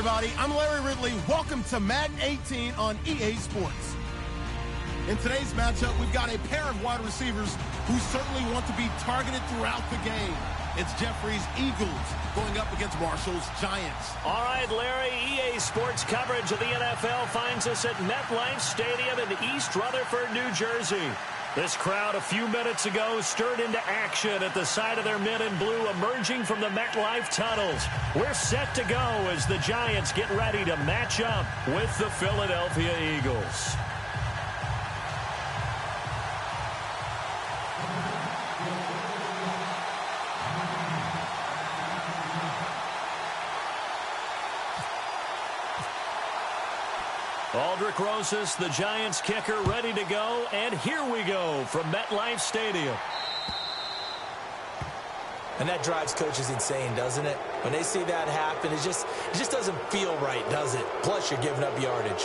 everybody. I'm Larry Ridley. Welcome to Madden 18 on EA Sports. In today's matchup, we've got a pair of wide receivers who certainly want to be targeted throughout the game. It's Jeffrey's Eagles going up against Marshall's Giants. All right, Larry, EA Sports coverage of the NFL finds us at MetLife Stadium in East Rutherford, New Jersey. This crowd a few minutes ago stirred into action at the side of their men in blue emerging from the MetLife tunnels. We're set to go as the Giants get ready to match up with the Philadelphia Eagles. Aldrick Rosas, the Giants kicker, ready to go. And here we go from MetLife Stadium. And that drives coaches insane, doesn't it? When they see that happen, it just doesn't feel right, does it? Plus, you're giving up yardage.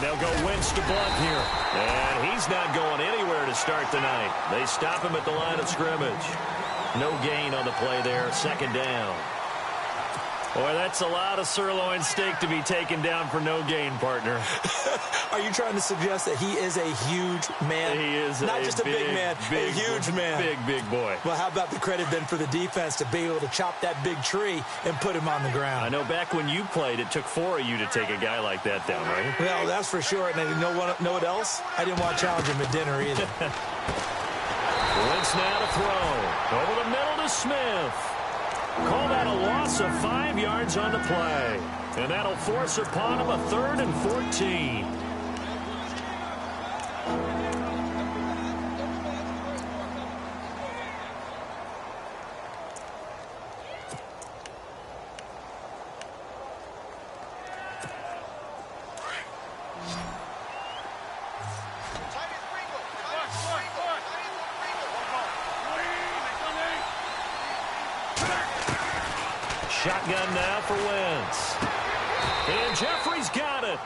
They'll go Wentz to Blunt here. And he's not going anywhere to start the night. They stop him at the line of scrimmage. No gain on the play there. Second down. Boy, that's a lot of sirloin steak to be taken down for no gain, partner. Are you trying to suggest that he is a huge man? He is not just a big man, a huge man. Big boy. Well, how about the credit then for the defense to be able to chop that big tree and put him on the ground? I know back when you played, it took 4 of you to take a guy like that down, right? Well, that's for sure. And you know what else? I didn't want to challenge him at dinner either. Wentz now to throw. Over the middle to Smith. Call that a loss of 5 yards on the play. And that'll force upon him a 3rd and 14. Shotgun now for Wentz. And Jeffrey's got it.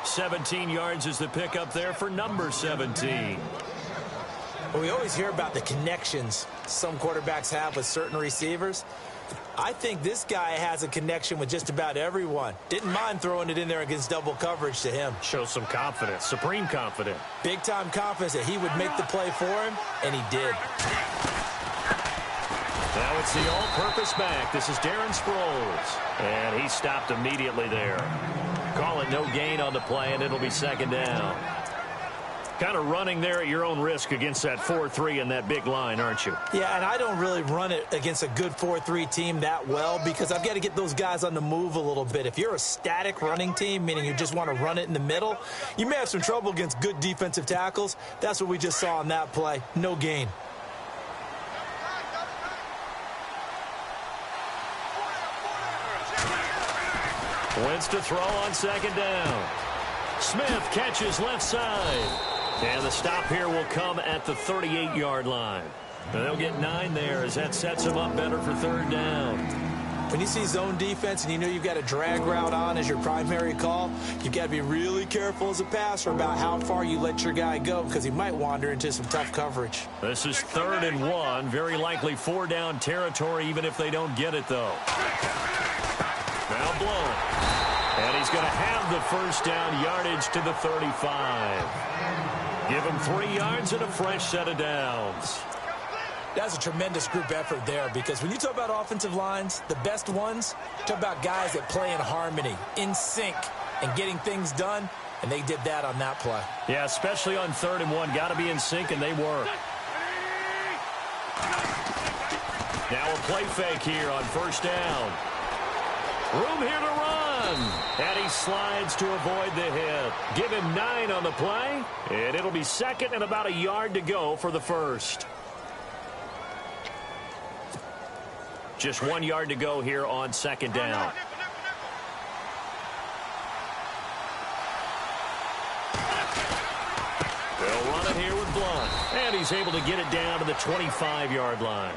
17 yards is the pickup there for number 17. Well, we always hear about the connections some quarterbacks have with certain receivers. I think this guy has a connection with just about everyone. Didn't mind throwing it in there against double coverage to him. Shows some confidence, supreme confidence. Big-time confidence that he would make the play for him, and he did. Now it's the all-purpose back. This is Darren Sproles. And he stopped immediately there. Call it no gain on the play, and it'll be second down. Kind of running there at your own risk against that 4-3 and that big line, aren't you? Yeah, and I don't really run it against a good 4-3 team that well because I've got to get those guys on the move a little bit. If you're a static running team, meaning you just want to run it in the middle, you may have some trouble against good defensive tackles. That's what we just saw on that play. No gain. Wentz to throw on second down. Smith catches left side. And the stop here will come at the 38-yard line. And they'll get 9 there as that sets them up better for third down. When you see zone defense and you know you've got a drag route on as your primary call, you've got to be really careful as a passer about how far you let your guy go because he might wander into some tough coverage. This is 3rd and 1. Very likely 4-down territory even if they don't get it, though. Now blown. And he's going to have the first down yardage to the 35. Give him 3 yards and a fresh set of downs. That's a tremendous group effort there because when you talk about offensive lines, the best ones, talk about guys that play in harmony, in sync, and getting things done, and they did that on that play. Yeah, especially on 3rd and 1. Got to be in sync, and they were. Now a play fake here on first down. Room here to run. And he slides to avoid the hit. Give him 9 on the play. And it'll be second and about a yard to go for the first. Just 1 yard to go here on second down. They'll run it here with Blunt. And he's able to get it down to the 25-yard line.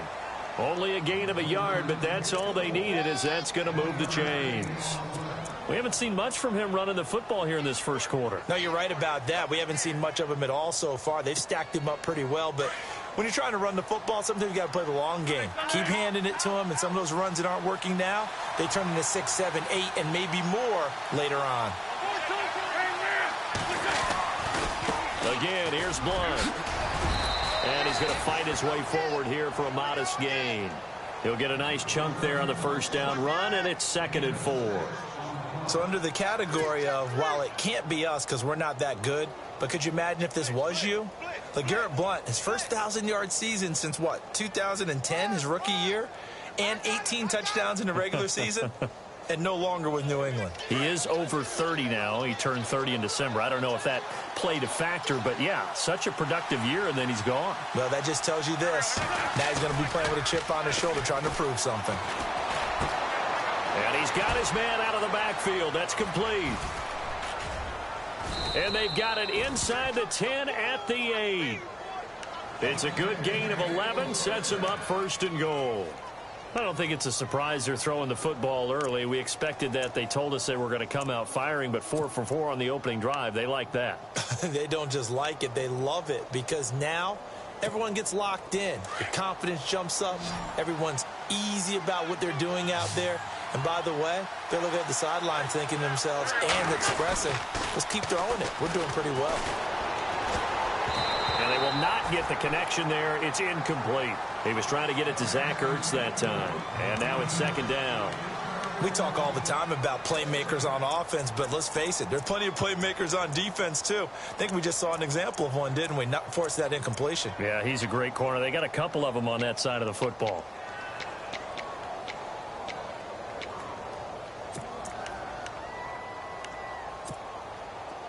Only a gain of a yard, but that's all they needed as that's going to move the chains. We haven't seen much from him running the football here in this first quarter. No, you're right about that. We haven't seen much of him at all so far. They've stacked him up pretty well, but when you're trying to run the football, sometimes you got to play the long game. Keep handing it to him, and some of those runs that aren't working now, they turn into 6, 7, 8, and maybe more later on. Again, here's Blunt. And he's going to fight his way forward here for a modest gain. He'll get a nice chunk there on the first down run, and it's 2nd and 4. So under the category of, while it can't be us because we're not that good, but could you imagine if this was you? LeGarrette Blunt, his first 1,000-yard season since, what, 2010, his rookie year, and 18 touchdowns in the regular season, and no longer with New England. He is over 30 now. He turned 30 in December. I don't know if that played a factor, but, yeah, such a productive year, and then he's gone. Well, that just tells you this. Now he's going to be playing with a chip on his shoulder trying to prove something. And he's got his man out of the backfield. That's complete. And they've got it inside the 10 at the 8. It's a good gain of 11. Sets him up 1st and goal. I don't think it's a surprise they're throwing the football early. We expected that. They told us they were going to come out firing, but 4 for 4 on the opening drive. They like that. They don't just like it. They love it because now everyone gets locked in. The confidence jumps up. Everyone's easy about what they're doing out there. And by the way, they're looking at the sideline thinking to themselves and expressing, let's keep throwing it. We're doing pretty well. And they will not get the connection there. It's incomplete. He was trying to get it to Zach Ertz that time. And now it's 2nd down. We talk all the time about playmakers on offense, but let's face it, there's plenty of playmakers on defense, too. I think we just saw an example of one, didn't we? Not force that incompletion. Yeah, he's a great corner. They got a couple of them on that side of the football.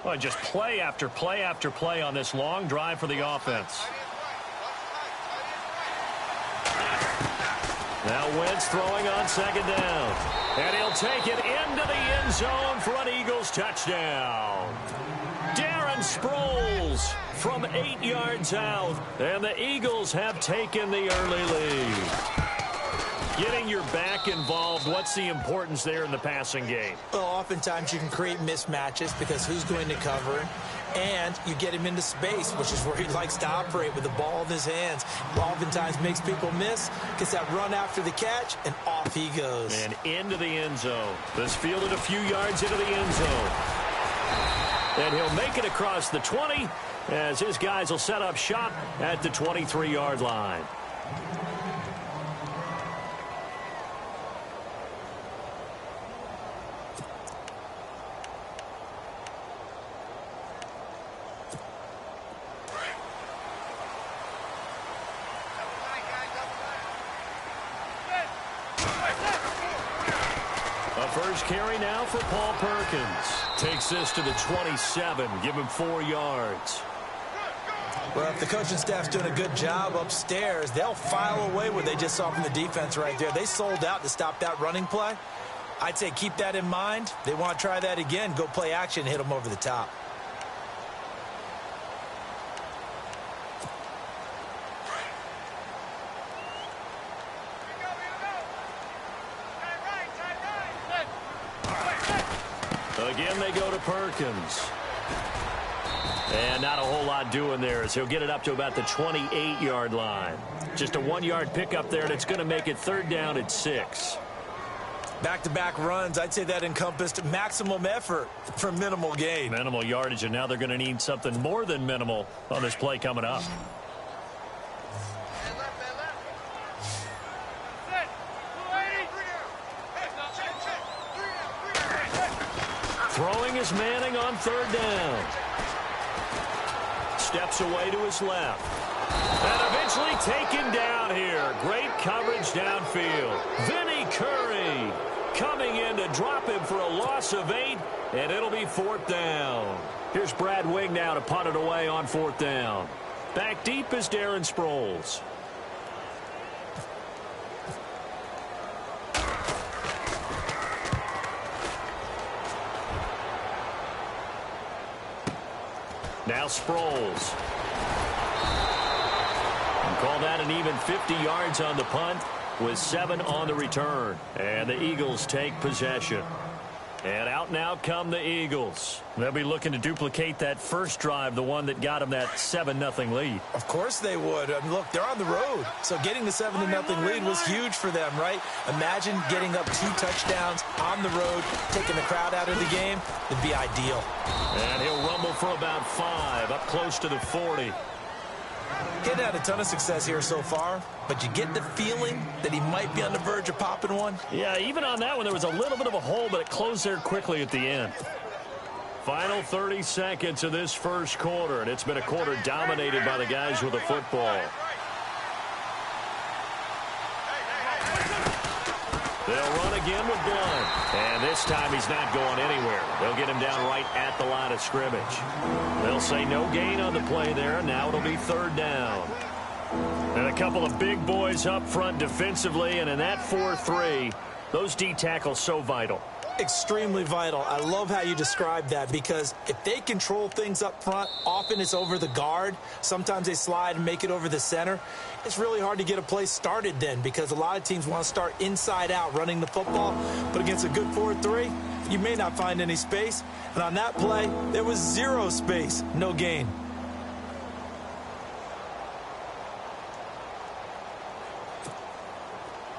Well, just play after play after play on this long drive for the offense. Now Wentz throwing on 2nd down. And he'll take it into the end zone for an Eagles touchdown. Darren Sproles from 8 yards out. And the Eagles have taken the early lead. Getting your back involved, what's the importance there in the passing game? Well, oftentimes you can create mismatches because who's going to cover him? And you get him into space, which is where he likes to operate with the ball in his hands. Oftentimes makes people miss, gets that run after the catch, and off he goes. And into the end zone. This fielded a few yards into the end zone. And he'll make it across the 20 as his guys will set up shop at the 23-yard line. First carry now for Paul Perkins. Takes this to the 27. Give him 4 yards. Well, if the coaching staff's doing a good job upstairs, they'll file away what they just saw from the defense right there. They sold out to stop that running play. I'd say keep that in mind. They want to try that again. Go play action, hit them over the top. Again, they go to Perkins. And not a whole lot doing there as he'll get it up to about the 28-yard line. Just a 1-yard pickup there, and it's going to make it 3rd down at 6. Back-to-back runs, I'd say that encompassed maximum effort for minimal gain. Minimal yardage, and now they're going to need something more than minimal on this play coming up. Throwing is Manning on 3rd down. Steps away to his left. And eventually taken down here. Great coverage downfield. Vinny Curry coming in to drop him for a loss of 8, and it'll be 4th down. Here's Brad Wing now to punt it away on 4th down. Back deep is Darren Sproles. Now Sproles. And call that an even 50 yards on the punt with 7 on the return. And the Eagles take possession. And out now come the Eagles. They'll be looking to duplicate that first drive, the one that got them that 7-0 lead. Of course they would. I mean, look, they're on the road. So getting the 7-0 lead was huge for them, right? Imagine getting up 2 touchdowns on the road, taking the crowd out of the game. It'd be ideal. And he'll rumble for about 5, up close to the 40. Getting had a ton of success here so far, but you get the feeling that he might be on the verge of popping one. Yeah, even on that one, there was a little bit of a hole, but it closed there quickly at the end. Final 30 seconds of this first quarter, and it's been a quarter dominated by the guys with the football. They'll run again with Blunt. And this time he's not going anywhere. They'll get him down right at the line of scrimmage. They'll say no gain on the play there. Now it'll be 3rd down. And a couple of big boys up front defensively. And in that 4-3, those D tackles so vital. Extremely vital. I love how you describe that because if they control things up front, often it's over the guard. Sometimes they slide and make it over the center. It's really hard to get a play started then because a lot of teams want to start inside out running the football. But against a good 4-3, you may not find any space. And on that play, there was 0 space, no gain.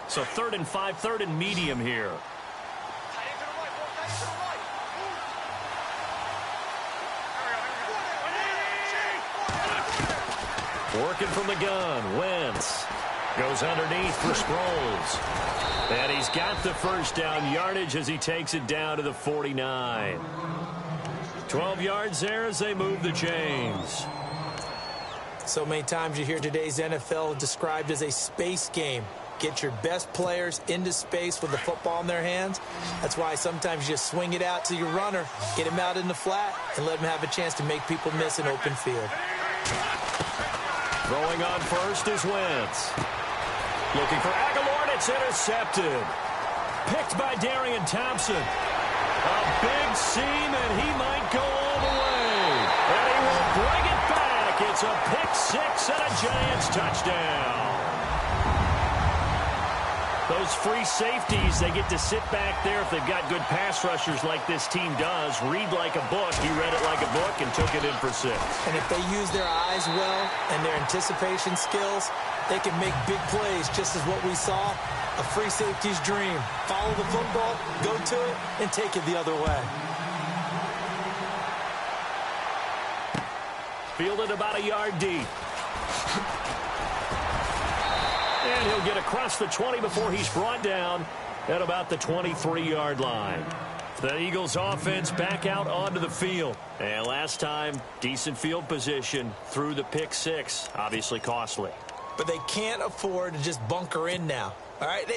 So 3rd and 5, 3rd and medium here. Working from the gun, Wentz goes underneath for Sproles. And he's got the first down yardage as he takes it down to the 49. 12 yards there as they move the chains. So many times you hear today's NFL described as a space game. Get your best players into space with the football in their hands. That's why sometimes you just swing it out to your runner, get him out in the flat, and let him have a chance to make people miss an open field. Throwing on first is Wentz. Looking for Aguilar, and it's intercepted. Picked by Darian Thompson. A big seam, and he might go all the way. And he will bring it back. It's a pick-6 and a Giants touchdown. Those free safeties, they get to sit back there if they've got good pass rushers like this team does. Read like a book. He read it like a book and took it in for 6. And if they use their eyes well and their anticipation skills, they can make big plays, just as what we saw. A free safety's dream. Follow the football, go to it, and take it the other way. Fielded about a yard deep. And he'll get across the 20 before he's brought down at about the 23-yard line. The Eagles offense back out onto the field. And last time, decent field position through the pick-6. Obviously costly. But they can't afford to just bunker in now. All right,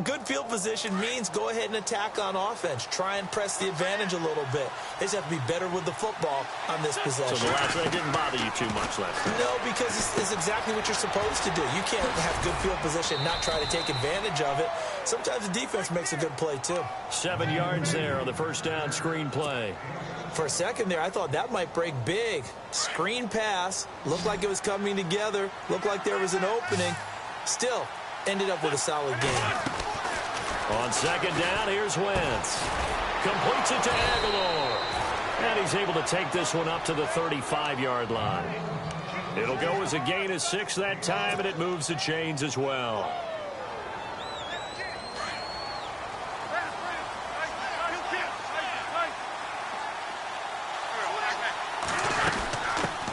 good field position means go ahead and attack on offense. Try and press the advantage a little bit. They just have to be better with the football on this possession. So the last one didn't bother you too much last time? No, because it's exactly what you're supposed to do. You can't have good field position and not try to take advantage of it. Sometimes the defense makes a good play, too. 7 yards there on the first down screen play. For a second there, I thought that might break big. Screen pass. Looked like it was coming together. Looked like there was an opening. Still, ended up with a solid game. On second down, here's Wentz. Completes it to Aguilar. And he's able to take this one up to the 35-yard line. It'll go as a gain of 6 that time, and it moves the chains as well.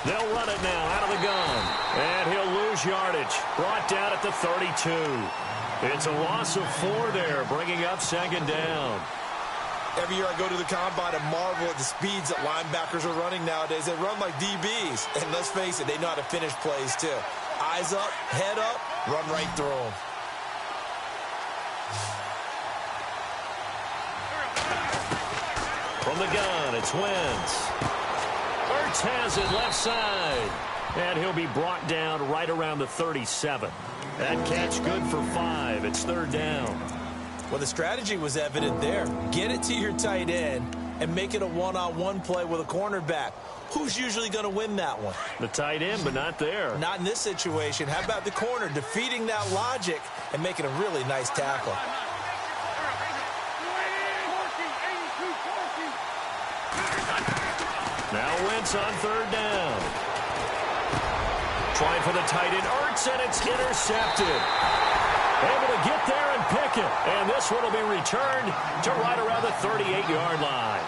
They'll run it now out of the gun. And he'll lose yardage. Brought down at the 32. It's a loss of 4 there, bringing up second down. Every year I go to the combine and marvel at the speeds that linebackers are running nowadays. They run like DBs. And let's face it, they know how to finish plays too. Eyes up, head up, run right through them. From the gun, it's Wentz. Ertz has it left side. And he'll be brought down right around the 37. That catch good for 5. It's third down. Well, the strategy was evident there. Get it to your tight end and make it a one-on-one play with a cornerback. Who's usually going to win that one? The tight end, but not there. Not in this situation. How about the corner defeating that logic and making a really nice tackle? Now Wentz on third down. Trying for the tight end, Ertz, and it's intercepted. Able to get there and pick it. And this one will be returned to right around the 38-yard line.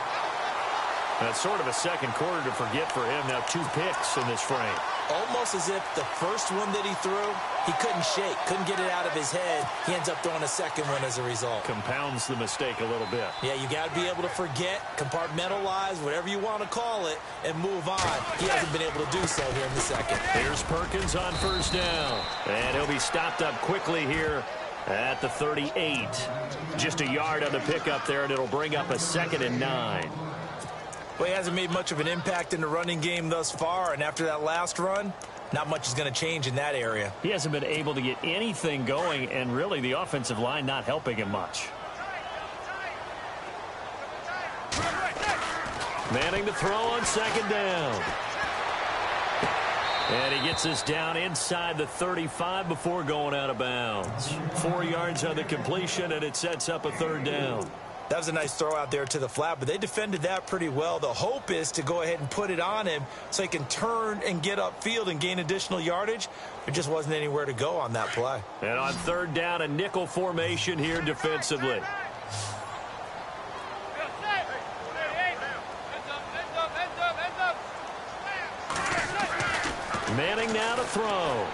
That's sort of a second quarter to forget for him. Now 2 picks in this frame. Almost as if the first one that he threw, he couldn't shake, couldn't get it out of his head. He ends up throwing a second one as a result. Compounds the mistake a little bit. Yeah, you got to be able to forget, compartmentalize, whatever you want to call it, and move on. He hasn't been able to do so here in the second. Here's Perkins on first down. And he'll be stopped up quickly here at the 38. Just a yard on the pickup there, and it'll bring up a 2nd and 9. Well, he hasn't made much of an impact in the running game thus far, and after that last run, not much is going to change in that area. He hasn't been able to get anything going, and really the offensive line not helping him much. Manning to throw on second down. And he gets this down inside the 35 before going out of bounds. 4 yards on the completion, and it sets up a third down. That was a nice throw out there to the flat, but they defended that pretty well. The hope is to go ahead and put it on him so he can turn and get upfield and gain additional yardage. There just wasn't anywhere to go on that play. And on third down, a nickel formation here defensively. Manning now to throw.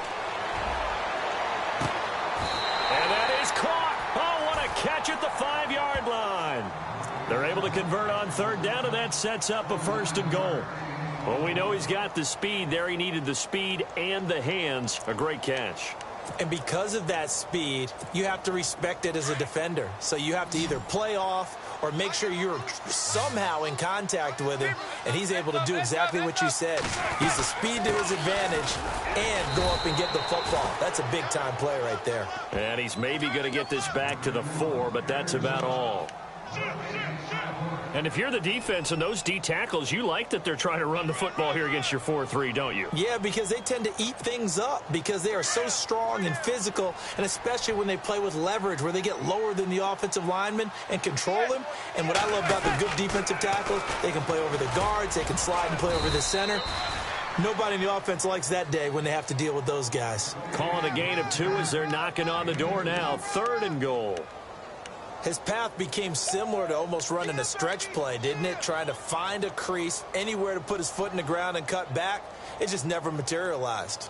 And that is caught. Oh, what a catch at the 5-yard line. They're able to convert on third down, and that sets up a 1st and goal. Well, we know he's got the speed there. He needed the speed and the hands. A great catch. And because of that speed, you have to respect it as a defender. So you have to either play off or make sure you're somehow in contact with him, and he's able to do exactly what you said. Use the speed to his advantage and go up and get the football. That's a big-time play right there. And he's maybe going to get this back to the 4, but that's about all. And if you're the defense and those D tackles, you like that they're trying to run the football here against your 4-3, don't you? Yeah, because they tend to eat things up because they are so strong and physical, and especially when they play with leverage where they get lower than the offensive lineman and control him. And what I love about the good defensive tackles, they can play over the guards, they can slide and play over the center. Nobody in the offense likes that day when they have to deal with those guys. Calling a gain of 2 as they're knocking on the door now. 3rd and goal. His path became similar to almost running a stretch play, didn't it? Trying to find a crease, anywhere to put his foot in the ground and cut back. It just never materialized.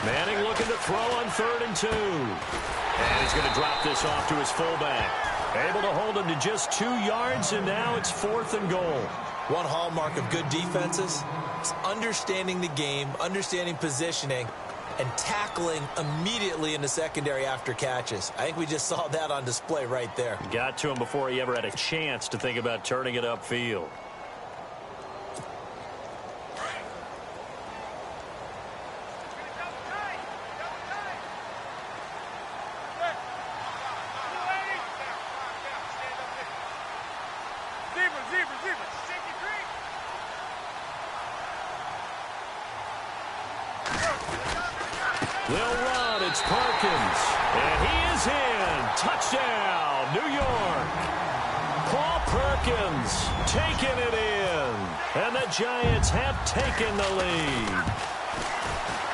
Manning looking to throw on 3rd and 2. And he's going to drop this off to his fullback. Able to hold him to just 2 yards, and now it's 4th and goal. One hallmark of good defenses is understanding the game, understanding positioning, and tackling immediately in the secondary after catches. I think we just saw that on display right there. Got to him before he ever had a chance to think about turning it upfield. They'll run. It's Perkins. And he is in. Touchdown, New York. Paul Perkins taking it in. And the Giants have taken the lead.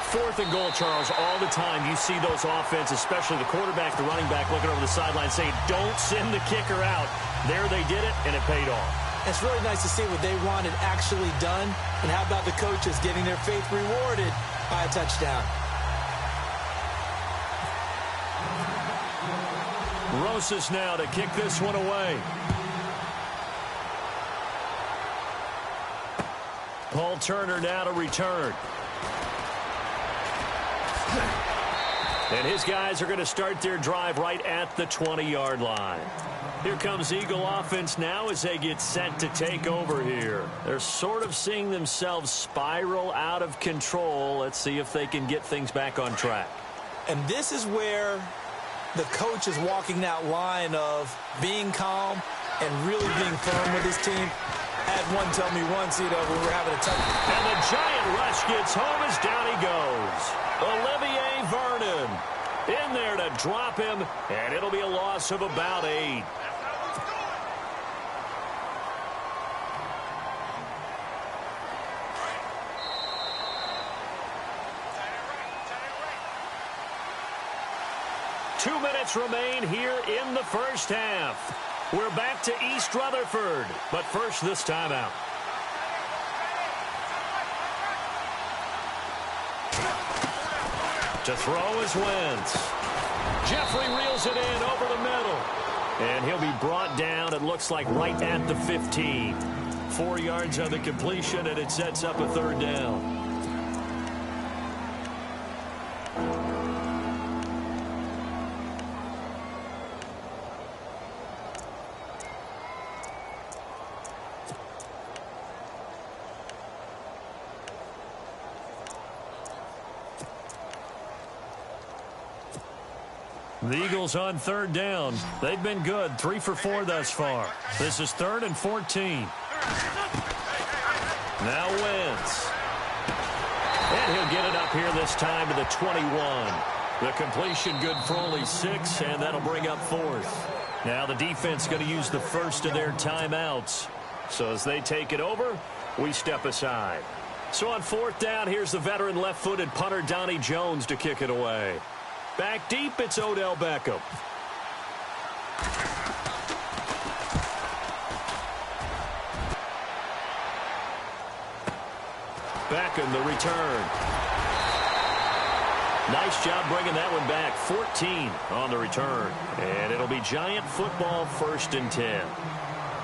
4th and goal, Charles. All the time you see those offenses, especially the quarterback, the running back, looking over the sideline saying, don't send the kicker out. There they did it, and it paid off. It's really nice to see what they wanted actually done. And how about the coaches getting their faith rewarded by a touchdown? Rosas now to kick this one away. Paul Turner now to return. And his guys are going to start their drive right at the 20-yard line. Here comes Eagle offense now as they get set to take over here. They're sort of seeing themselves spiral out of control. Let's see if they can get things back on track. And this is where the coach is walking that line of being calm and really being firm with his team. I had one tell me once, when we were having a tough... And the giant rush gets home as down he goes. Olivier Vernon in there to drop him, and it'll be a loss of about 8. Two minutes remain here in the first half. We're back to East Rutherford, but first this timeout. To throw is Wentz. Jeffrey reels it in over the middle. And he'll be brought down, it looks like, right at the 15. 4 yards on the completion, and it sets up a 3rd down. The Eagles on 3rd down. They've been good, 3 for 4 thus far. This is 3rd and 14. Now Wentz. And he'll get it up here this time to the 21. The completion good for only 6, and that'll bring up 4th. Now the defense going to use the first of their timeouts. So as they take it over, we step aside. So on 4th down, here's the veteran left-footed punter Donnie Jones to kick it away. Back deep, it's Odell Beckham. Beckham, the return. Nice job bringing that one back. 14 on the return. And it'll be Giant football, 1st and 10.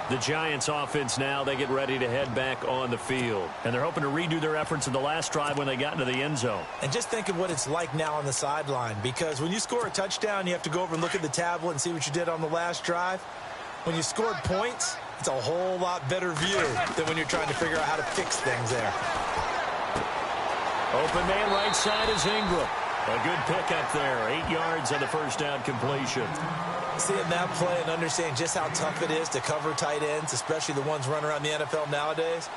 The Giants offense now, they get ready to head back on the field. And they're hoping to redo their efforts in the last drive when they got into the end zone. And just think of what it's like now on the sideline, because when you score a touchdown, you have to go over and look at the tablet and see what you did on the last drive. When you scored points, it's a whole lot better view than when you're trying to figure out how to fix things there. Open man right side is Ingram. A good pickup there. 8 yards on the 1st down completion. Seeing that play and understanding just how tough it is to cover tight ends, especially the ones running around the NFL nowadays,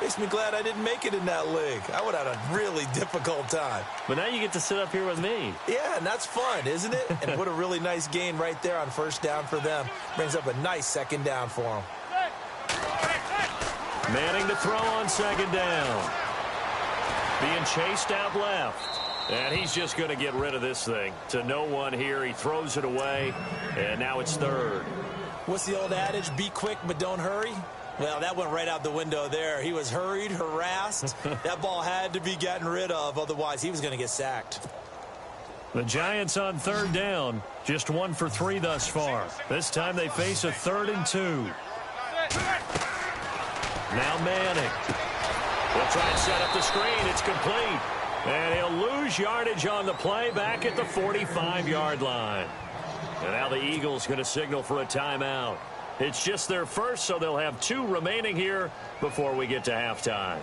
makes me glad I didn't make it in that league. I would have had a really difficult time. But now you get to sit up here with me. Yeah, and that's fun, isn't it? And what a really nice gain right there on 1st down for them. Brings up a nice 2nd down for them. Manning to throw on 2nd down. Being chased out left. And he's just going to get rid of this thing. To no one here. He throws it away. And now it's 3rd. What's the old adage? Be quick, but don't hurry. Well, that went right out the window there. He was hurried, harassed. That ball had to be gotten rid of. Otherwise, he was going to get sacked. The Giants on third down, just 1 for 3 thus far. This time they face a 3rd and 2. Now Manning. He'll try and set up the screen. It's complete. And he'll lose yardage on the play back at the 45-yard line. And now the Eagles going to signal for a timeout. It's just their first, so they'll have 2 remaining here before we get to halftime.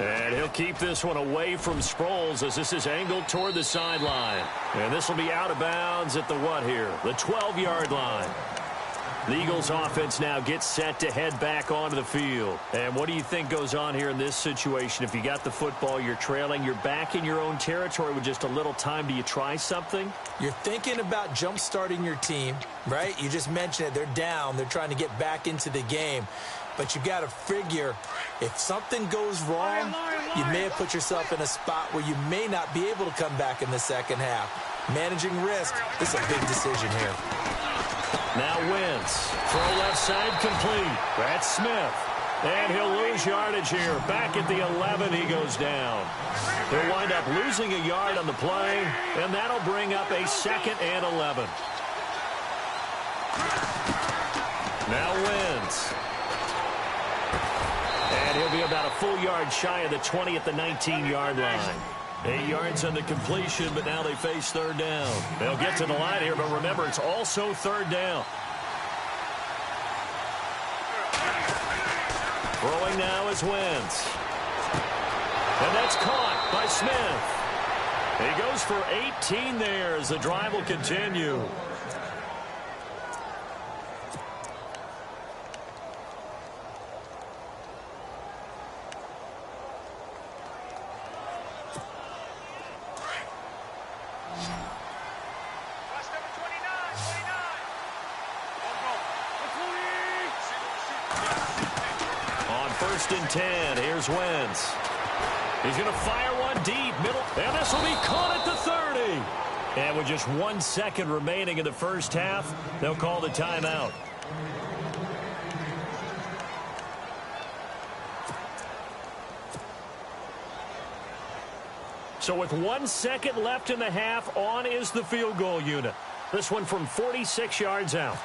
And he'll keep this one away from Sproles as this is angled toward the sideline. And this will be out of bounds at the what here? The 12-yard line. The Eagles offense now gets set to head back onto the field. And what do you think goes on here in this situation? If you got the football, you're trailing, you're back in your own territory with just a little time. Do you try something? You're thinking about jump-starting your team, right? You just mentioned it. They're down. They're trying to get back into the game. But you got to figure if something goes wrong, you may have put yourself in a spot where you may not be able to come back in the second half. Managing risk, this is a big decision here. Now Wentz. Throw left side complete. That's Smith. And he'll lose yardage here. Back at the 11, he goes down. He'll wind up losing a yard on the play, and that'll bring up a 2nd and 11. Now Wentz. And he'll be about a full yard shy of the 20 at the 19-yard line. 8 yards on the completion, but now they face 3rd down. They'll get to the line here, but remember, it's also 3rd down. Throwing now is Wentz. And that's caught by Smith. He goes for 18 there as the drive will continue. First and 10. Here's Wentz. He's going to fire one deep, middle, and this will be caught at the 30. And with just 1 second remaining in the first half, they'll call the timeout. So with 1 second left in the half, on is the field goal unit. This one from 46 yards out.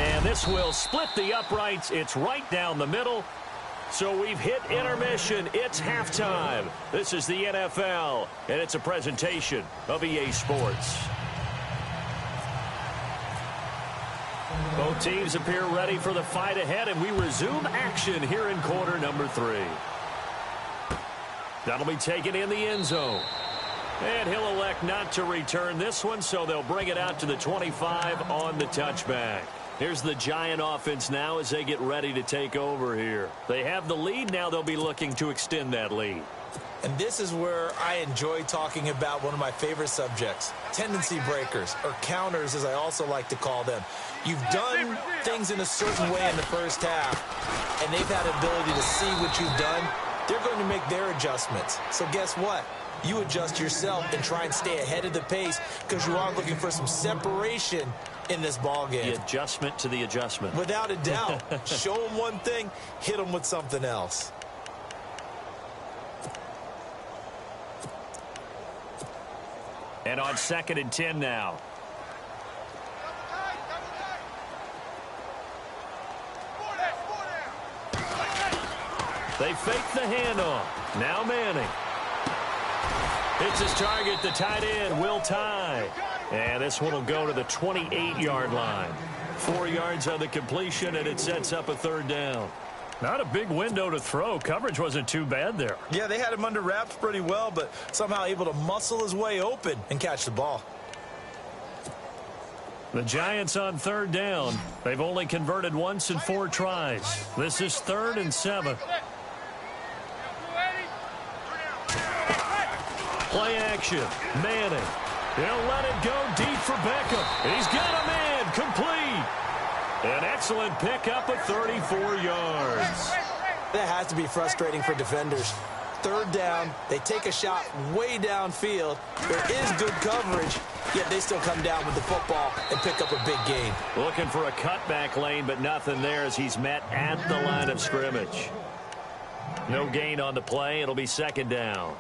And this will split the uprights. It's right down the middle. So we've hit intermission. It's halftime. This is the NFL, and it's a presentation of EA Sports. Both teams appear ready for the fight ahead, and we resume action here in quarter number 3. That'll be taken in the end zone. And he'll elect not to return this one, so they'll bring it out to the 25 on the touchback. Here's the Giant offense now as they get ready to take over here. They have the lead. Now they'll be looking to extend that lead. And this is where I enjoy talking about one of my favorite subjects, tendency breakers, or counters as I also like to call them. You've done things in a certain way in the first half, and they've had the ability to see what you've done. They're going to make their adjustments. So guess what? You adjust yourself and try and stay ahead of the pace because you are looking for some separation in this ball game. The adjustment to the adjustment. Without a doubt. Show them one thing, hit them with something else. And on 2nd and 10 now. They fake the handoff. Now Manning. It's his target, the tight end, Will Tye. And this one will go to the 28-yard line. 4 yards on the completion, and it sets up a 3rd down. Not a big window to throw. Coverage wasn't too bad there. Yeah, they had him under wraps pretty well, but somehow able to muscle his way open and catch the ball. The Giants on 3rd down. They've only converted once in 4 tries. This is 3rd and 7. Play action. Manning. He'll let it go deep for Beckham. He's got a man. Complete. An excellent pickup of 34 yards. That has to be frustrating for defenders. 3rd down. They take a shot way downfield. There is good coverage, yet they still come down with the football and pick up a big gain. Looking for a cutback lane, but nothing there as he's met at the line of scrimmage. No gain on the play. It'll be second down.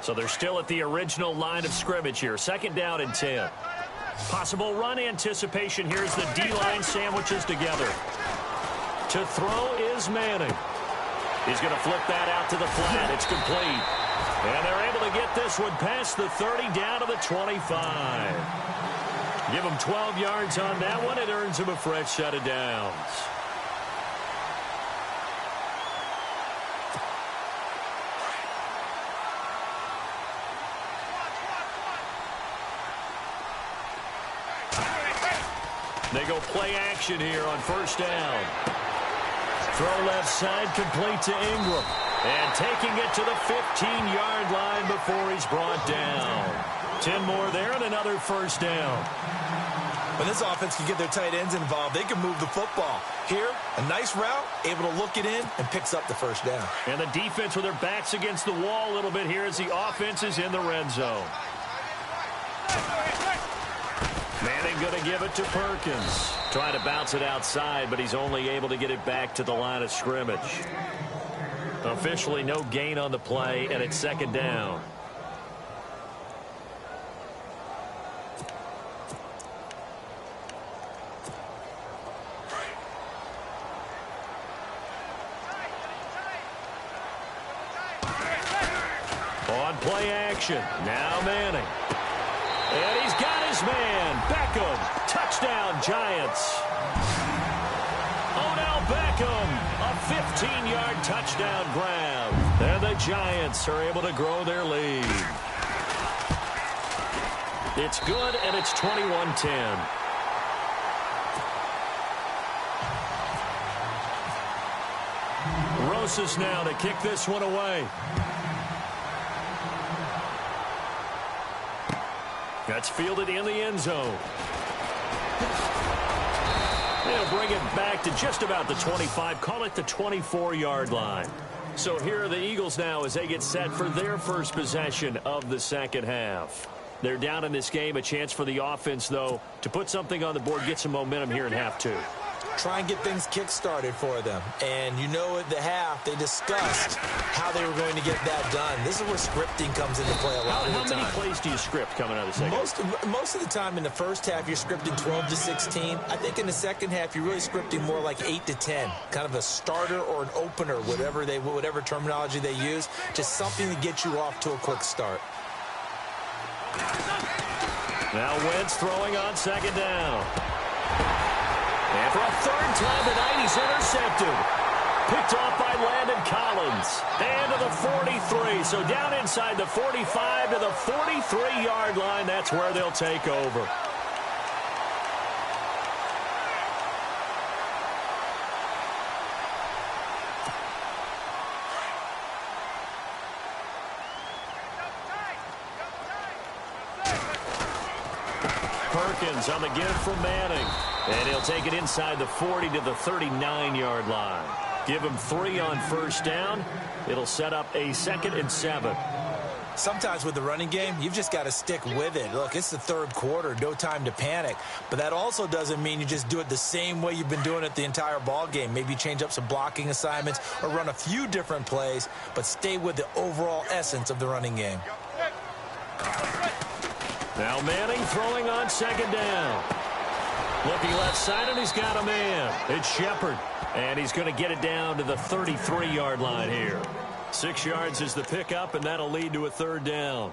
So they're still at the original line of scrimmage here. Second down and 10. Possible run anticipation here as the D-line sandwiches together. To throw is Manning. He's going to flip that out to the flat. It's complete. And they're able to get this one past the 30 down to the 25. Give him 12 yards on that one. It earns him a fresh set of downs. They go play action here on first down. Throw left side, complete to Ingram. And taking it to the 15-yard line before he's brought down. 10 more there and another first down. When this offense can get their tight ends involved, they can move the football. Here, a nice route, able to look it in, and picks up the first down. And the defense with their backs against the wall a little bit here as the offense is in the red zone. Manning going to give it to Perkins. Trying to bounce it outside, but he's only able to get it back to the line of scrimmage. Officially no gain on the play, and it's second down. On play action, now Manning. And he's got his man, Beckham. Touchdown, Giants. Odell Beckham, a 15-yard touchdown grab. And the Giants are able to grow their lead. It's good, and it's 21-10. Rosas now to kick this one away. That's fielded in the end zone. They'll bring it back to just about the 25. Call it the 24-yard line. So here are the Eagles now as they get set for their first possession of the second half. They're down in this game. A chance for the offense, though, to put something on the board, get some momentum here in half two. Try and get things kick-started for them. And you know at the half, they discussed how they were going to get that done. This is where scripting comes into play a lot of the time. How many plays do you script coming out of the second half? Most of the time in the first half, you're scripting 12 to 16. I think in the second half, you're really scripting more like 8 to 10. Kind of a starter or an opener, whatever terminology they use. Just something to get you off to a quick start. Now Wentz throwing on second down. And for a third time tonight, he's intercepted. Picked off by Landon Collins. And to the 43. So down inside the 45 to the 43-yard line. That's where they'll take over. Perkins on the give from Manning. And he'll take it inside the 40 to the 39-yard line. Give him 3 on first down. It'll set up a 2nd and 7. Sometimes with the running game, you've just got to stick with it. Look, it's the third quarter, no time to panic. But that also doesn't mean you just do it the same way you've been doing it the entire ball game. Maybe change up some blocking assignments or run a few different plays, but stay with the overall essence of the running game. Now Manning throwing on second down. Looking left side, and he's got a man. It's Shepard. And he's going to get it down to the 33-yard line here. 6 yards is the pickup, and that'll lead to a third down.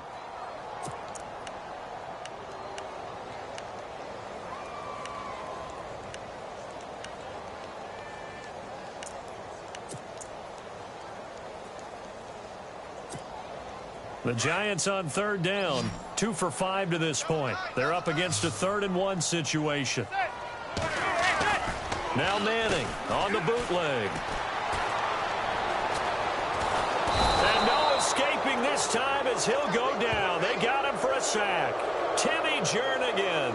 The Giants on third down, 2 for 5 to this point. They're up against a 3rd and 1 situation. Now Manning on the bootleg. And no escaping this time as he'll go down. They got him for a sack. Timmy Jernigan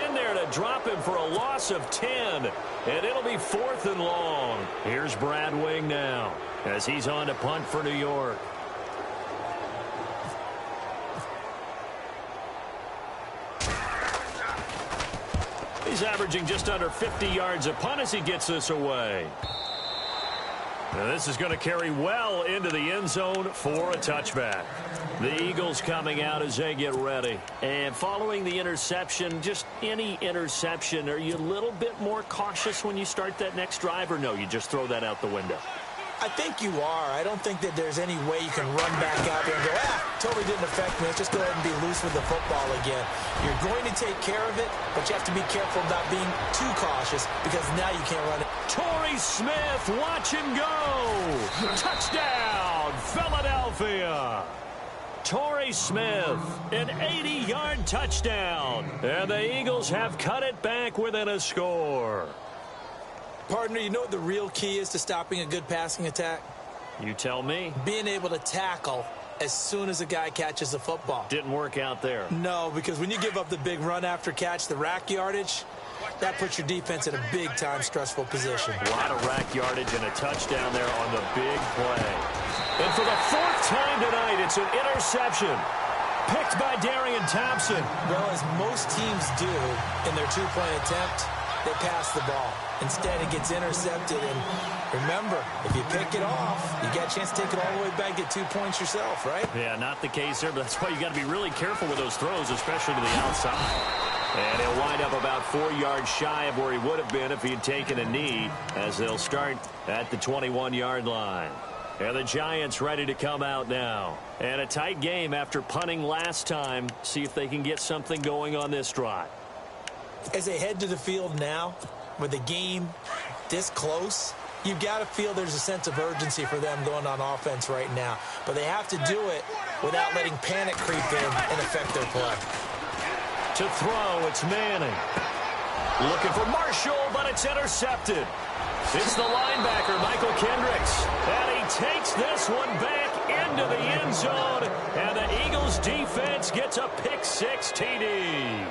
in there to drop him for a loss of 10. And it'll be 4th and long. Here's Brad Wing now as he's on to punt for New York. He's averaging just under 50 yards a punt as he gets this away. Now this is going to carry well into the end zone for a touchback. The Eagles coming out as they get ready. And following the interception, just any interception, are you a little bit more cautious when you start that next drive, or no, you just throw that out the window? I think you are. I don't think that there's any way you can run back out there and go, totally didn't affect me. Let's just go ahead and be loose with the football again. You're going to take care of it, but you have to be careful about being too cautious because now you can't run it. Torrey Smith, watch him go. Touchdown, Philadelphia. Torrey Smith, an 80-yard touchdown. And the Eagles have cut it back within a score. Partner, you know what the real key is to stopping a good passing attack? You tell me. Being able to tackle as soon as a guy catches the football. Didn't work out there. No, because when you give up the big run after catch, the rack yardage, that puts your defense in a big-time stressful position. A lot of rack yardage and a touchdown there on the big play. And for the 4th time tonight, it's an interception. Picked by Darian Thompson. Well, as most teams do in their two-point attempt, they pass the ball. Instead, it gets intercepted. And remember, if you pick it off, you got a chance to take it all the way back, get 2 points yourself, right? Yeah, not the case there, but that's why you got to be really careful with those throws, especially to the outside. And he'll wind up about 4 yards shy of where he would have been if he had taken a knee, as they'll start at the 21-yard line. And the Giants ready to come out now. And a tight game after punting last time. See if they can get something going on this drive. As they head to the field now, with the game this close, you've got to feel there's a sense of urgency for them going on offense right now. But they have to do it without letting panic creep in and affect their play. To throw, it's Manning. Looking for Marshall, but it's intercepted. It's the linebacker, Michael Kendricks. And he takes this one back into the end zone. And the Eagles defense gets a pick-6 TD.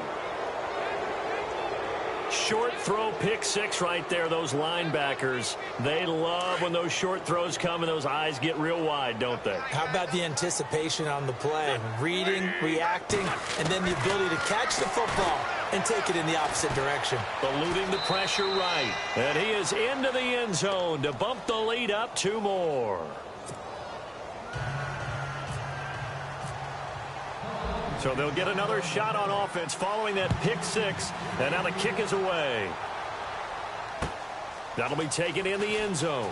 Short throw, pick-6 right there. Those linebackers, they love when those short throws come and those eyes get real wide, don't they? How about the anticipation on the play? Reading, reacting, and then the ability to catch the football and take it in the opposite direction. Eluding the pressure right. And he is into the end zone to bump the lead up 2 more. So they'll get another shot on offense following that pick-6. And now the kick is away. That'll be taken in the end zone.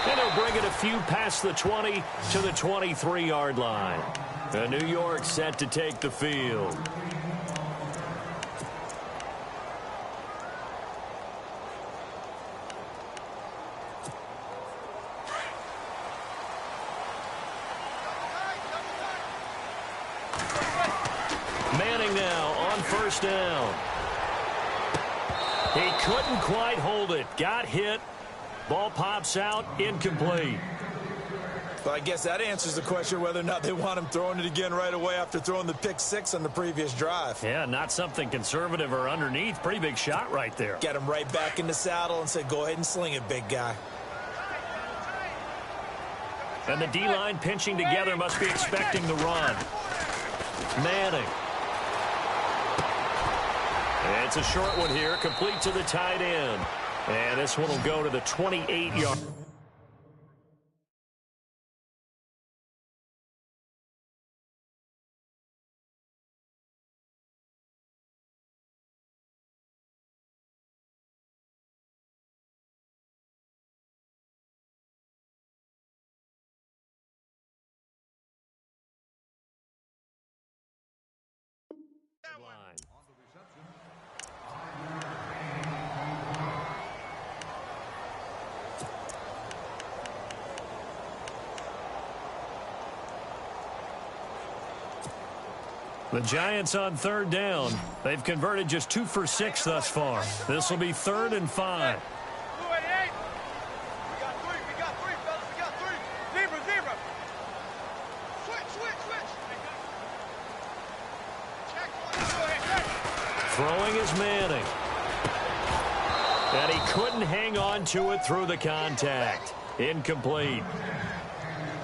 And they'll bring it a few past the 20 to the 23-yard line. And New York set to take the field. Manning now on first down. He couldn't quite hold it. Got hit. Ball pops out. Incomplete. Well, I guess that answers the question whether or not they want him throwing it again right away after throwing the pick-6 on the previous drive. Yeah, not something conservative or underneath. Pretty big shot right there. Get him right back in the saddle and said, go ahead and sling it, big guy. And the D-line pinching together must be expecting the run. Manning. It's a short one here, complete to the tight end. And this one will go to the 28-yard. The Giants on third down. They've converted just 2 for 6 thus far. This will be 3rd and 5. Switch. Throwing is Manning. And he couldn't hang on to it through the contact. Incomplete.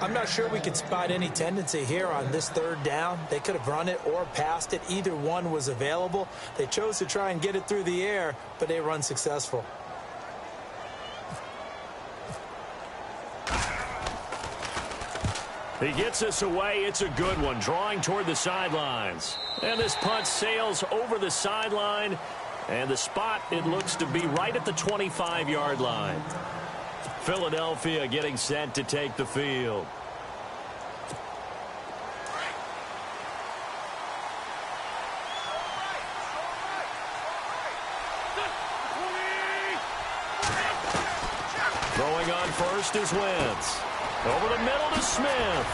I'm not sure we can spot any tendency here on this third down. They could have run it or passed it. Either one was available. They chose to try and get it through the air, but they were unsuccessful. He gets us away. It's a good one. Drawing toward the sidelines. And this punt sails over the sideline. And the spot, it looks to be right at the 25-yard line. Philadelphia getting set to take the field. Throwing on first is Wentz. Over the middle to Smith.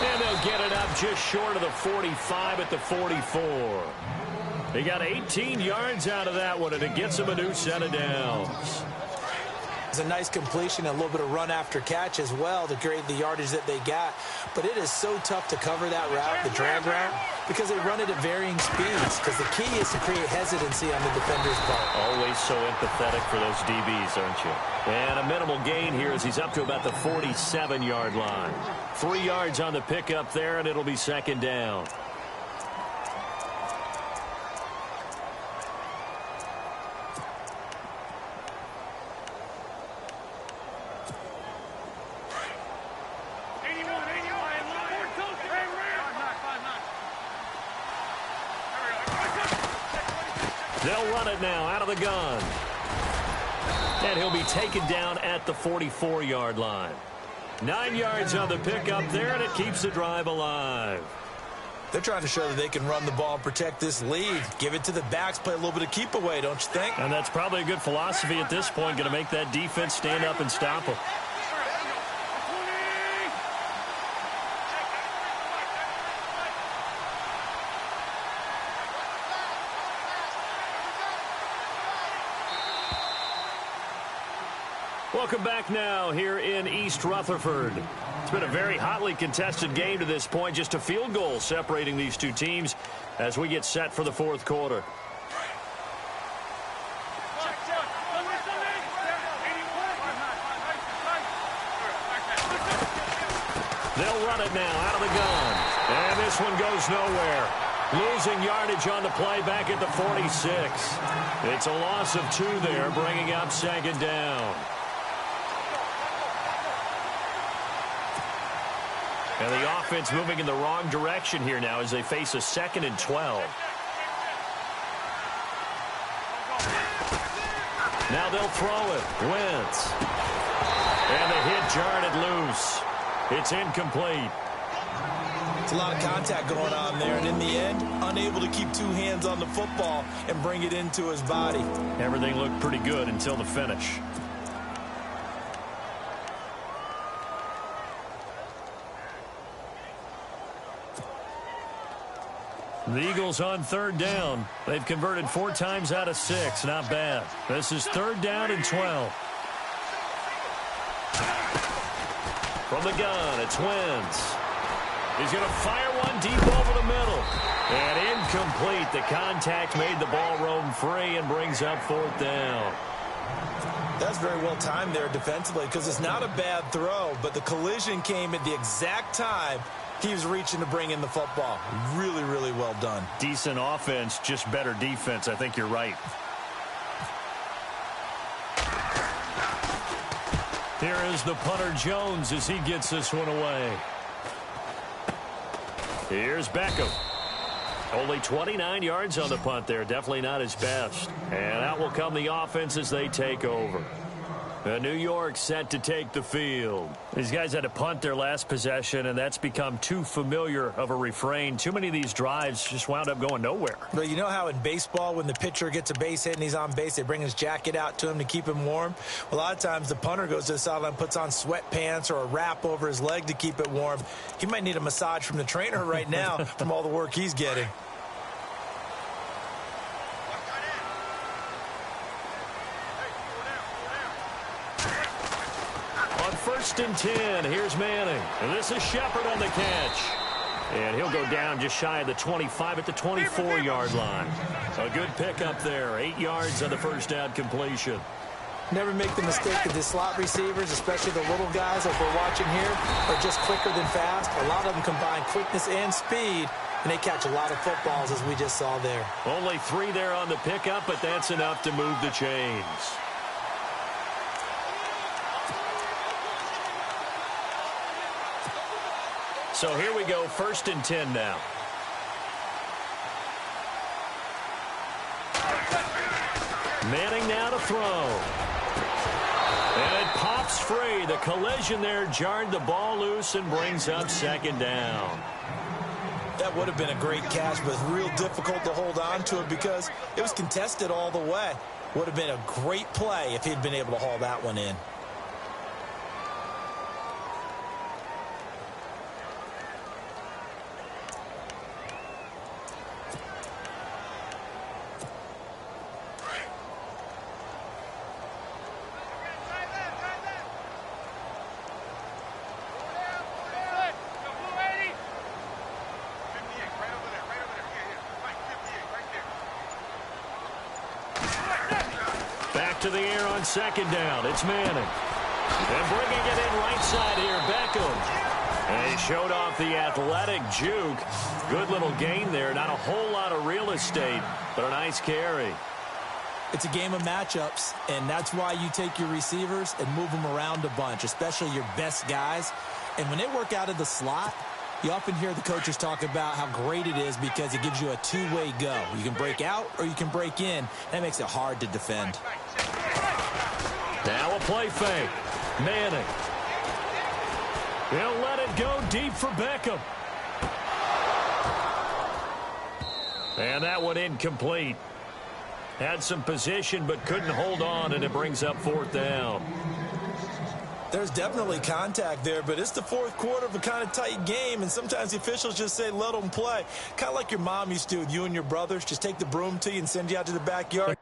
And they'll get it up just short of the 45 at the 44. They got 18 yards out of that one, and it gets them a new set of downs. It's a nice completion, a little bit of run after catch as well to create the yardage that they got. But it is so tough to cover that route, the drag route, because they run it at varying speeds. Because the key is to create hesitancy on the defender's part. Always so empathetic for those DBs, aren't you? And a minimal gain here as he's up to about the 47-yard line. 3 yards on the pickup there, and it'll be second down. They'll run it now out of the gun. And he'll be taken down at the 44-yard line. 9 yards on the pickup there, and it keeps the drive alive. They're trying to show that they can run the ball and protect this lead. Give it to the backs, play a little bit of keep away, don't you think? And that's probably a good philosophy at this point, going to make that defense stand up and stop them. Welcome back now here in East Rutherford. It's been a very hotly contested game to this point. Just a field goal separating these two teams as we get set for the fourth quarter. They'll run it now out of the gun. And this one goes nowhere. Losing yardage on the play back at the 46. It's a loss of 2 there, bringing up second down. And the offense moving in the wrong direction here now as they face a 2nd and 12. Now they'll throw it. Wentz. And the hit jarred it loose. It's incomplete. It's a lot of contact going on there, and in the end, unable to keep 2 hands on the football and bring it into his body. Everything looked pretty good until the finish. The Eagles on third down. They've converted 4 times out of 6. Not bad. This is 3rd down and 12. From the gun, it's Wentz. He's going to fire one deep over the middle. And incomplete. The contact made the ball roam free and brings up 4th down. That's very well timed there defensively because it's not a bad throw, but the collision came at the exact time he was reaching to bring in the football. Really, really well done. Decent offense, just better defense. I think you're right. Here is the punter Jones as he gets this one away. Here's Beckham. Only 29 yards on the punt there. Definitely not his best. And out will come the offense as they take over. New York set to take the field. These guys had to punt their last possession, and that's become too familiar of a refrain. Too many of these drives just wound up going nowhere. But you know how in baseball, when the pitcher gets a base hit and he's on base, they bring his jacket out to him to keep him warm? A lot of times the punter goes to the sideline, puts on sweatpants or a wrap over his leg to keep it warm. He might need a massage from the trainer right now from all the work he's getting. First and 10. Here's Manning. And this is Shepard on the catch. And he'll go down just shy of the 25 at the 24-yard line. A good pickup there. 8 yards on the first down completion. Never make the mistake that the slot receivers, especially the little guys like we're watching here, are just quicker than fast. A lot of them combine quickness and speed, and they catch a lot of footballs, as we just saw there. Only 3 there on the pickup, but that's enough to move the chains. So here we go, 1st and 10 now. Manning now to throw. And it pops free. The collision there jarred the ball loose and brings up 2nd down. That would have been a great catch, but real difficult to hold on to it because it was contested all the way. Would have been a great play if he'd been able to haul that one in. To the air on 2nd down. It's Manning. And bringing it in right side here, Beckham. And he showed off the athletic juke. Good little gain there. Not a whole lot of real estate, but a nice carry. It's a game of matchups, and that's why you take your receivers and move them around a bunch, especially your best guys. And when they work out of the slot, you often hear the coaches talk about how great it is because it gives you a two-way go. You can break out or you can break in. That makes it hard to defend. Now a play fake. Manning. He'll let it go deep for Beckham. And that one incomplete. Had some position but couldn't hold on, and it brings up 4th down. There's definitely contact there, but it's the 4th quarter of a kind of tight game, and sometimes the officials just say let them play. Kind of like your mom used to with you and your brothers. Just take the broom to you and send you out to the backyard.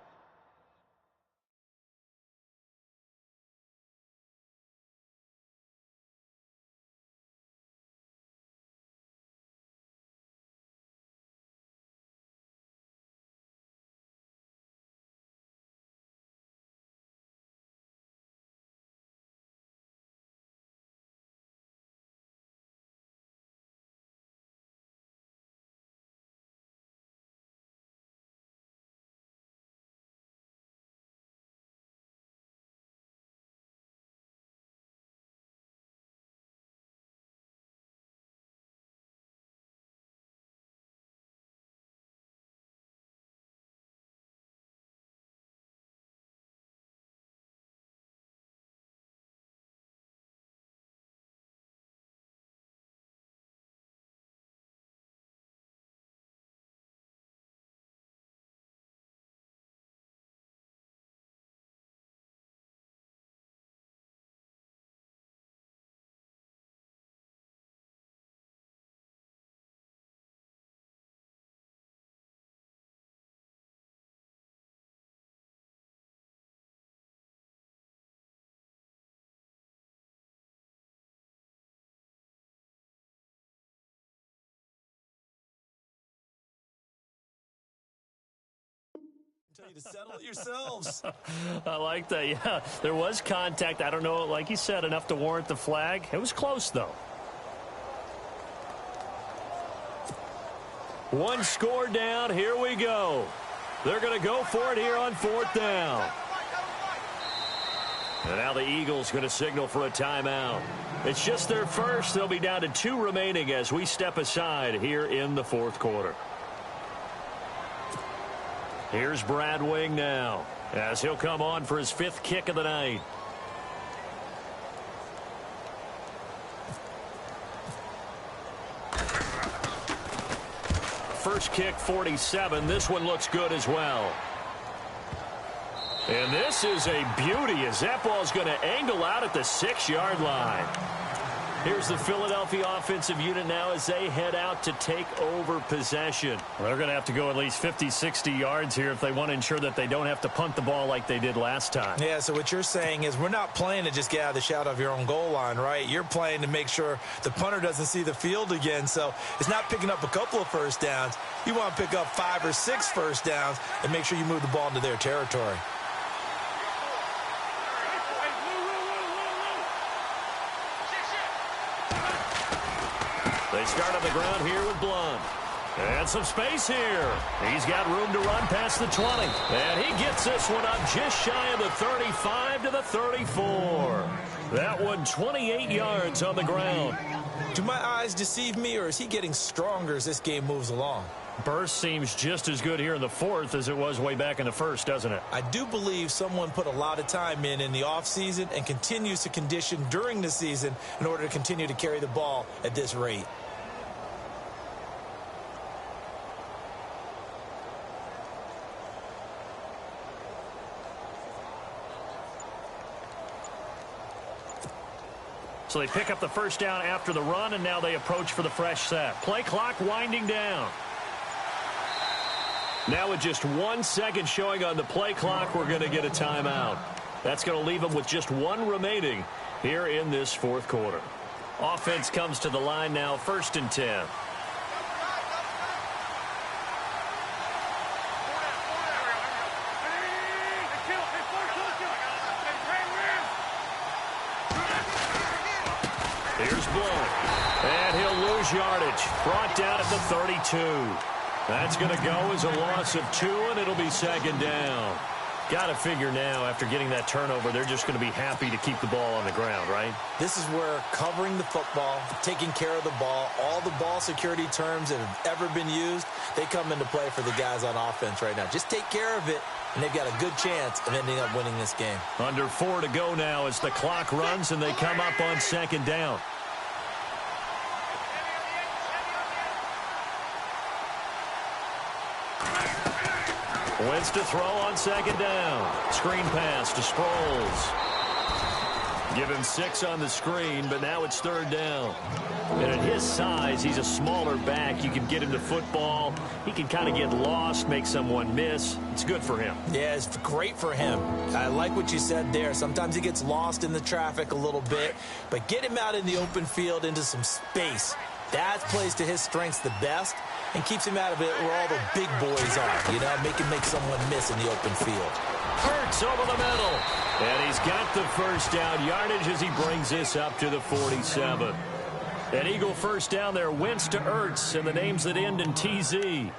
Tell you to settle it yourselves. I like that. Yeah, there was contact. I don't know, like you said, enough to warrant the flag. It was close, though. One score down. Here we go. They're going to go for it here on 4th down. And now the Eagles going to signal for a timeout. It's just their first. They'll be down to 2 remaining as we step aside here in the 4th quarter. Here's Brad Wing now as he'll come on for his 5th kick of the night. First kick, 47. This one looks good as well. And this is a beauty as that ball's going to angle out at the 6-yard line. Here's the Philadelphia offensive unit now as they head out to take over possession. Well, they're going to have to go at least 50, 60 yards here if they want to ensure that they don't have to punt the ball like they did last time. Yeah, so what you're saying is we're not playing to just get out of the shadow of your own goal line, right? You're playing to make sure the punter doesn't see the field again. So it's not picking up a couple of first downs. You want to pick up 5 or 6 first downs and make sure you move the ball into their territory. They start on the ground here with Blunt. And some space here. He's got room to run past the 20. And he gets this one up just shy of the 35 to the 34. That one 28 yards on the ground. Do my eyes deceive me, or is he getting stronger as this game moves along? Burst seems just as good here in the fourth as it was way back in the first, doesn't it? I do believe someone put a lot of time in the offseason and continues to condition during the season in order to continue to carry the ball at this rate. So they pick up the first down after the run, and now they approach for the fresh set. Play clock winding down. Now with just 1 second showing on the play clock, we're going to get a timeout. That's going to leave them with just 1 remaining here in this fourth quarter. Offense comes to the line now, 1st and 10. Here's Blunt. And he'll lose yardage. Brought down at the 32. That's going to go as a loss of 2, and it'll be 2nd down. Got to figure now, after getting that turnover, they're just going to be happy to keep the ball on the ground, right? This is where covering the football, taking care of the ball, all the ball security terms that have ever been used, they come into play for the guys on offense right now. Just take care of it, and they've got a good chance of ending up winning this game. Under 4 to go now as the clock runs, and they come up on 2nd down. Wentz to throw on 2nd down. Screen pass to Sproles. Give him 6 on the screen, but now it's 3rd down. And at his size, he's a smaller back. You can get him to football. He can kind of get lost, make someone miss. It's good for him. Yeah, it's great for him. I like what you said there. Sometimes he gets lost in the traffic a little bit, but get him out in the open field into some space. That plays to his strengths the best and keeps him out of it where all the big boys are, you know, make someone miss in the open field. Hurts over the middle. And he's got the first down yardage as he brings this up to the 47. An Eagle first down there. Wentz to Ertz, and the names that end in TZ.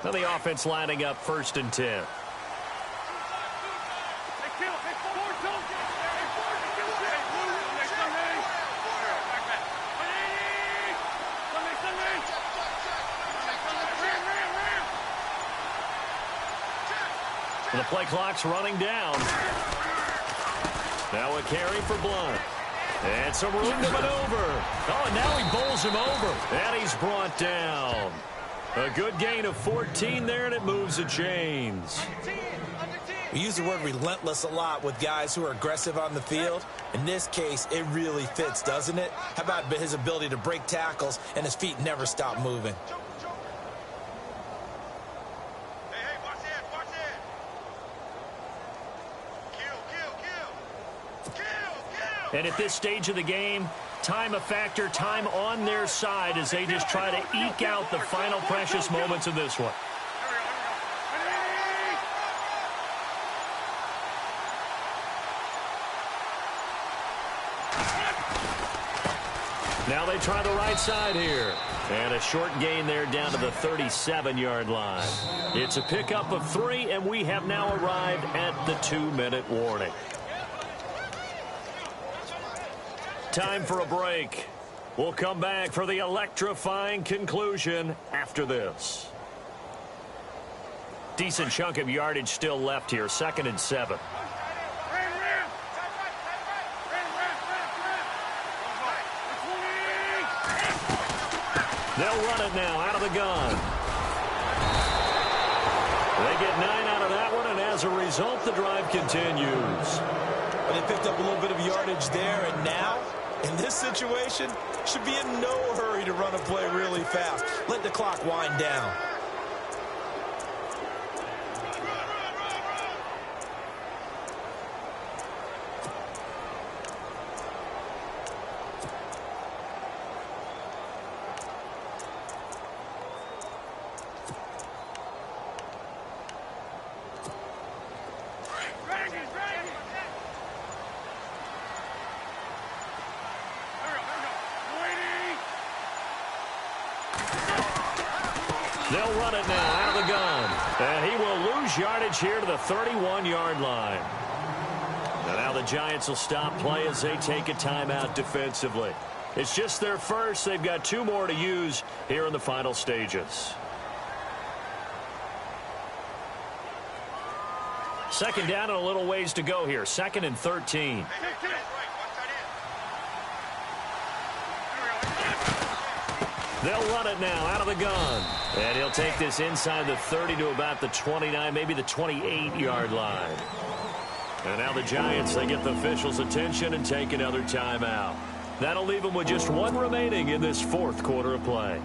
Now the offense lining up 1st and 10. The play clock's running down. Now a carry for Blunt. And some room to maneuver. Oh, and now he bowls him over. And he's brought down. A good gain of 14 there, and it moves the chains. We use the word relentless a lot with guys who are aggressive on the field. In this case, it really fits, doesn't it? How about his ability to break tackles and his feet never stop moving? And at this stage of the game, time a factor, time on their side as they just try to eke out the final precious moments of this one. Now they try the right side here. And a short gain there down to the 37-yard line. It's a pickup of 3, and we have now arrived at the 2-minute warning. Time for a break. We'll come back for the electrifying conclusion after this. Decent chunk of yardage still left here. 2nd and 7. They'll run it now out of the gun. They get 9 out of that one, and as a result, the drive continues. Well, they picked up a little bit of yardage there, and now, in this situation, should be in no hurry to run a play really fast. Let the clock wind down. They'll run it now out of the gun. And he will lose yardage here to the 31-yard line. And now the Giants will stop play as they take a timeout defensively. It's just their first. They've got 2 more to use here in the final stages. Second down and a little ways to go here. 2nd and 13. They'll run it now out of the gun. And he'll take this inside the 30 to about the 29, maybe the 28-yard line. And now the Giants, they get the officials' attention and take another timeout. That'll leave them with just 1 remaining in this 4th quarter of play.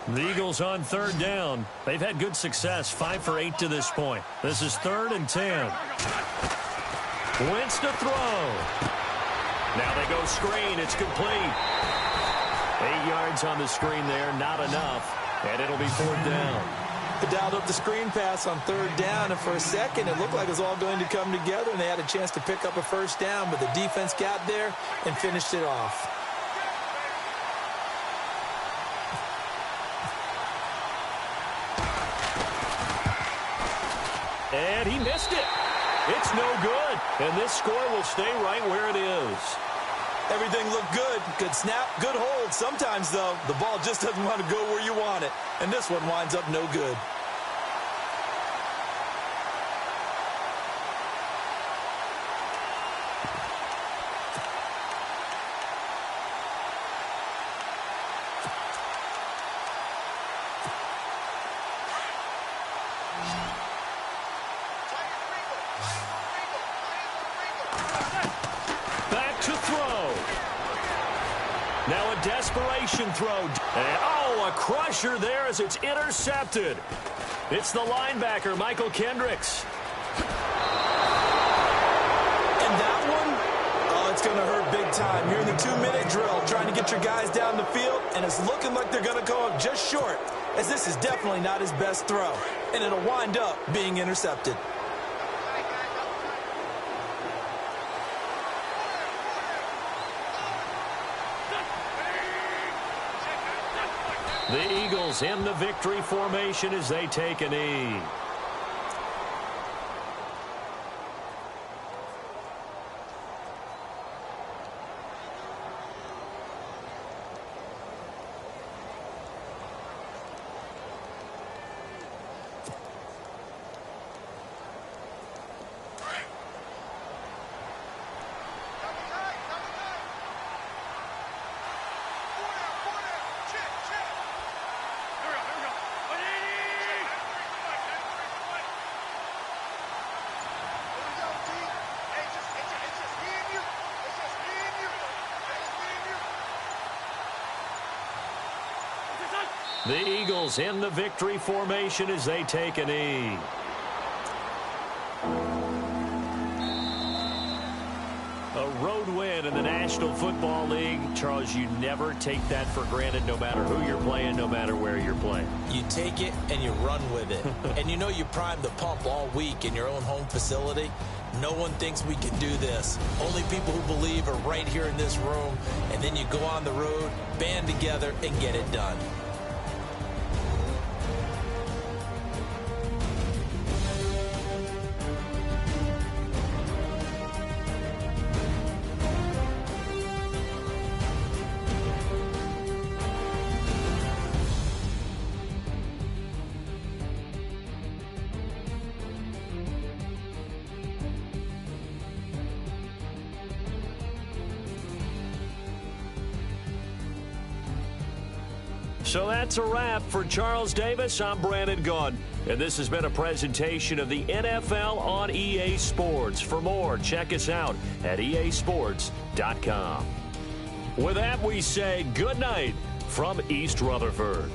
The Eagles on 3rd down. They've had good success, 5 for 8 to this point. This is 3rd and 10. Wentz to throw. Now they go screen. It's complete. 8 yards on the screen there. Not enough. And it'll be 4th down. They dialed up the screen pass on 3rd down, and for a second it looked like it was all going to come together, and they had a chance to pick up a 1st down, but the defense got there and finished it off. And he missed it. It's no good. And this score will stay right where it is. Everything looked good. Good snap, good hold. Sometimes, though, the ball just doesn't want to go where you want it. And this one winds up no good. Desperation throw. And, a crusher there as it's intercepted. It's the linebacker, Michael Kendricks. And that one, it's going to hurt big time. You're in the 2-minute drill trying to get your guys down the field, and it's looking like they're going to go up just short, as this is definitely not his best throw, and it'll wind up being intercepted. The Eagles in the victory formation as they take a knee. The Eagles in the victory formation as they take a knee. A road win in the National Football League. Charles, you never take that for granted no matter who you're playing, no matter where you're playing. You take it and you run with it. And you know you primed the pump all week in your own home facility. No one thinks we can do this. Only people who believe are right here in this room. And then you go on the road, band together, and get it done. So that's a wrap. For Charles Davis, I'm Brandon Gaudin. And this has been a presentation of the NFL on EA Sports. For more, check us out at easports.com. With that, we say good night from East Rutherford.